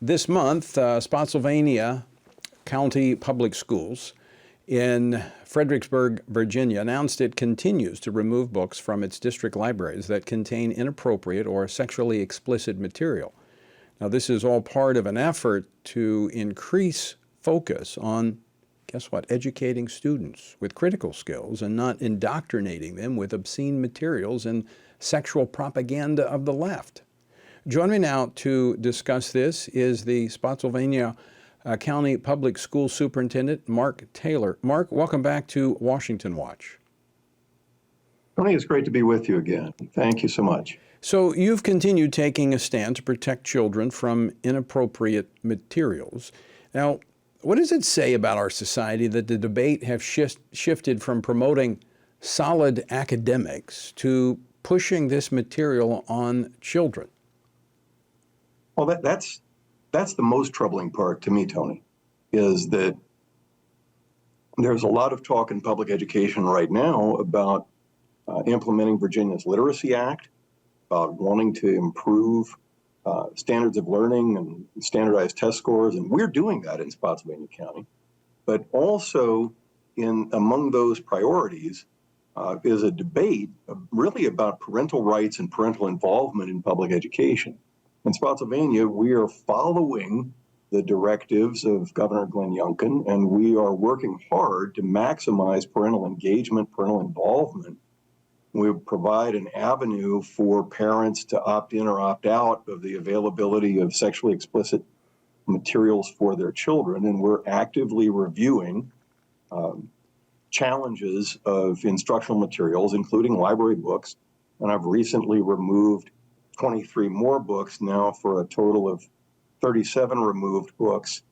This month, Spotsylvania County Public Schools in Fredericksburg, Virginia, announced it continues to remove books from its district libraries that contain inappropriate or sexually explicit material. Now, this is all part of an effort to increase focus on, guess what, educating students with critical skills and not indoctrinating them with obscene materials and sexual propaganda of the left. Joining me now to discuss this is the Spotsylvania County Public School Superintendent, Mark Taylor. Mark, welcome back to Washington Watch. Tony, it's great to be with you again. Thank you so much. So you've continued taking a stand to protect children from inappropriate materials. Now, what does it say about our society that the debate have shifted from promoting solid academics to pushing this material on children? Well, that's the most troubling part to me, Tony, is that there's a lot of talk in public education right now about implementing Virginia's Literacy Act, about wanting to improve standards of learning and standardized test scores, and we're doing that in Spotsylvania County. But also among those priorities is a debate really about parental rights and parental involvement in public education. In Spotsylvania, we are following the directives of Governor Glenn Youngkin, and we are working hard to maximize parental engagement, parental involvement. We provide an avenue for parents to opt in or opt out of the availability of sexually explicit materials for their children, and we're actively reviewing challenges of instructional materials, including library books, and I've recently removed 23 more books now for a total of 37 removed books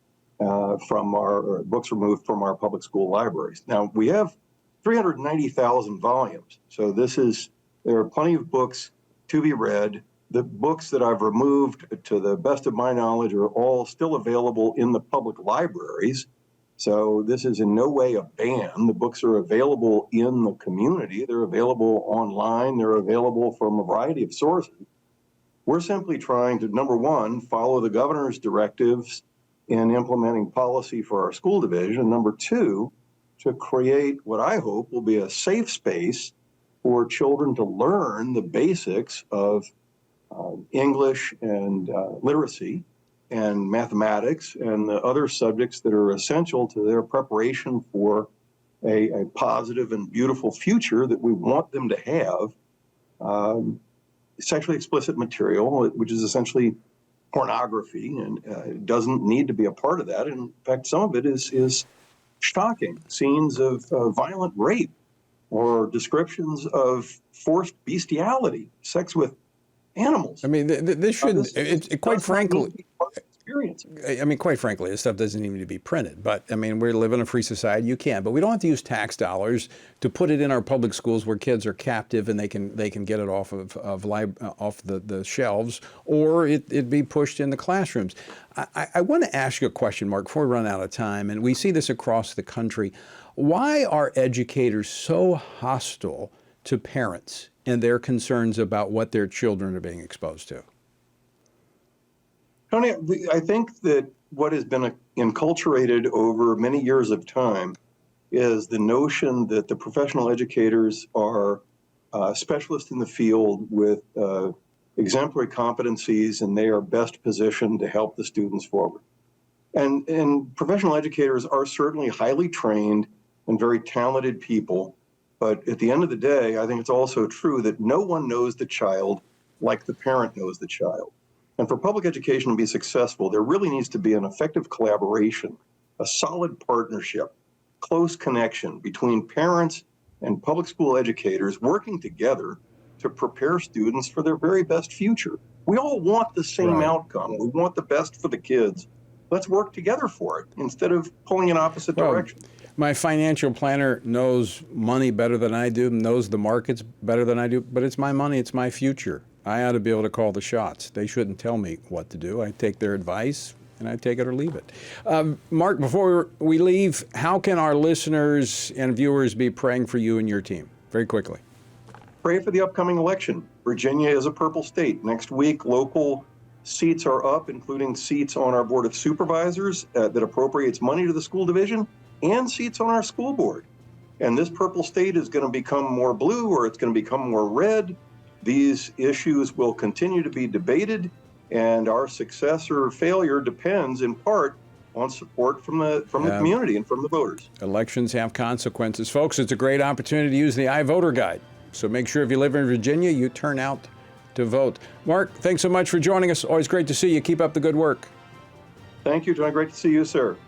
removed from our public school libraries. Now, we have 390,000 volumes. So there are plenty of books to be read. The books that I've removed, to the best of my knowledge, are all still available in the public libraries. So this is in no way a ban. The books are available in the community. They're available online. They're available from a variety of sources. We're simply trying to, number one, follow the governor's directives in implementing policy for our school division. Number two, to create what I hope will be a safe space for children to learn the basics of English and literacy and mathematics and the other subjects that are essential to their preparation for a positive and beautiful future that we want them to have. Sexually explicit material, which is essentially pornography, and it doesn't need to be a part of that. In fact, some of it is shocking. Scenes of violent rape or descriptions of forced bestiality, sex with animals. I mean, this should, quite frankly, experience. I mean, quite frankly, this stuff doesn't even need to be printed. But I mean, we live in a free society. You can, but we don't have to use tax dollars to put it in our public schools where kids are captive and they can get it off the shelves, or it be pushed in the classrooms. I want to ask you a question, Mark, before we run out of time, and we see this across the country. Why are educators so hostile to parents and their concerns about what their children are being exposed to? Tony, I think that what has been enculturated over many years of time is the notion that the professional educators are specialists in the field with exemplary competencies, and they are best positioned to help the students forward. And professional educators are certainly highly trained and very talented people, but at the end of the day, I think it's also true that no one knows the child like the parent knows the child. And for public education to be successful, there really needs to be an effective collaboration, a solid partnership, close connection between parents and public school educators working together to prepare students for their very best future. We all want the same outcome. We want the best for the kids. Let's work together for it instead of pulling in opposite directions. My financial planner knows money better than I do, knows the markets better than I do, but it's my money, it's my future. I ought to be able to call the shots. They shouldn't tell me what to do. I take their advice and I take it or leave it. Mark, before we leave, how can our listeners and viewers be praying for you and your team? Very quickly. Pray for the upcoming election. Virginia is a purple state. Next week, local seats are up, including seats on our Board of Supervisors that appropriates money to the school division, and seats on our school board. And this purple state is going to become more blue, or it's going to become more red. These issues will continue to be debated, and our success or failure depends in part on support from the community and from the voters. Elections have consequences. Folks, it's a great opportunity to use the iVoter Guide. So make sure if you live in Virginia, you turn out to vote. Mark, thanks so much for joining us. Always great to see you. Keep up the good work. Thank you, John. Great to see you, sir.